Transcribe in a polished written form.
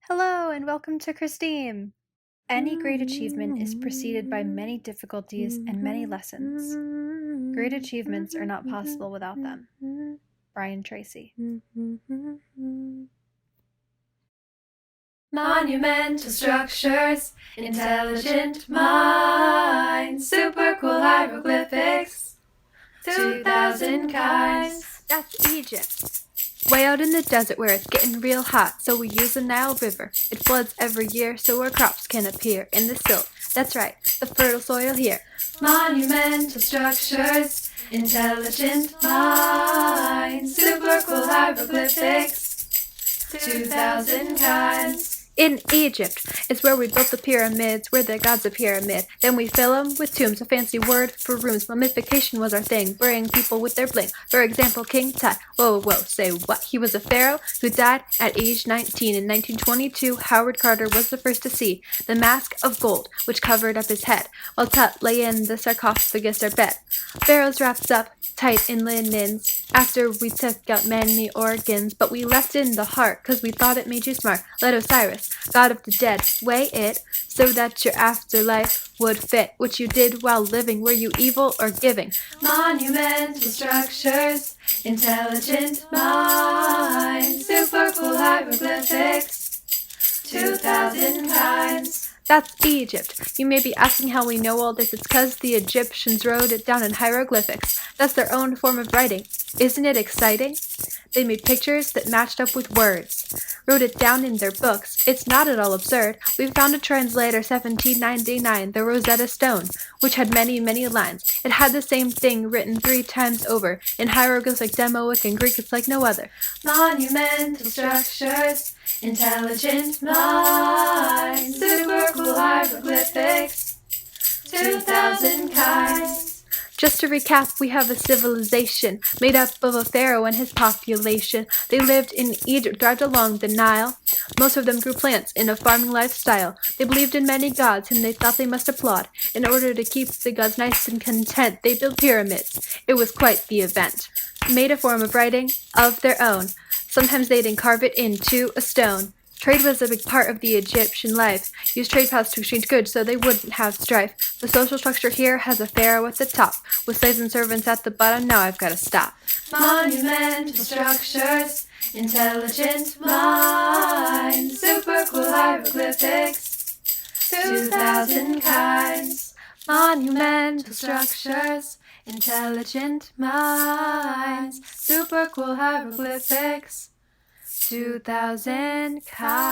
Hello and welcome to Christine. Any great achievement is preceded by many difficulties and many lessons. Great achievements are not possible without them. Brian Tracy. Monumental structures, intelligent minds, super cool hieroglyphics, 2,000 kinds. That's Egypt. Way out in the desert where it's getting real hot, so we use the Nile River. It floods every year so our crops can appear in the silt. That's right, the fertile soil here. Monumental structures, intelligent minds, super cool hieroglyphics, 2,000 kinds. In Egypt is where we built the pyramids, where the gods a pyramid. Then we fill 'em with tombs, a fancy word for rooms. Mummification was our thing, burying people with their bling. For example, King Tut. Whoa, say what? He was a pharaoh who died at age 19. In 1922, Howard Carter was the first to see the mask of gold, which covered up his head, while Tut lay in the sarcophagus or bed. Pharaohs wrapped up tight in linens after we took out many organs, but we left in the heart, 'cause we thought it made you smart. Let Osiris, god of the dead, weigh it so that your afterlife would fit. What you did while living, were you evil or giving? Monumental structures, intelligent minds, super cool hieroglyphics, 2,000 kinds. That's Egypt. You may be asking how we know all this. It's 'cause the Egyptians wrote it down in hieroglyphics. That's their own form of writing. Isn't it exciting? They made pictures that matched up with words, wrote it down in their books. It's not at all absurd. We found a translator 1799, the Rosetta Stone, which had many, many lines. It had the same thing written 3 times over. In hieroglyphs like Demoic and Greek, it's like no other. Monumental structures, intelligent minds, super cool hieroglyphics, 2,000 kinds. Just to recap, we have a civilization made up of a pharaoh and his population. They lived in Egypt, thrived along the Nile. Most of them grew plants in a farming lifestyle. They believed in many gods whom they thought they must applaud. In order to keep the gods nice and content, they built pyramids. It was quite the event. Made a form of writing of their own. Sometimes they'd carve it into a stone. Trade was a big part of the Egyptian life. Used trade paths to exchange goods so they wouldn't have strife. The social structure here has a pharaoh at the top, with slaves and servants at the bottom. Now I've got to stop. Monumental structures, intelligent minds, super cool hieroglyphics, 2,000 kinds. Monumental structures, intelligent minds, super cool hieroglyphics, 2,000 kinds.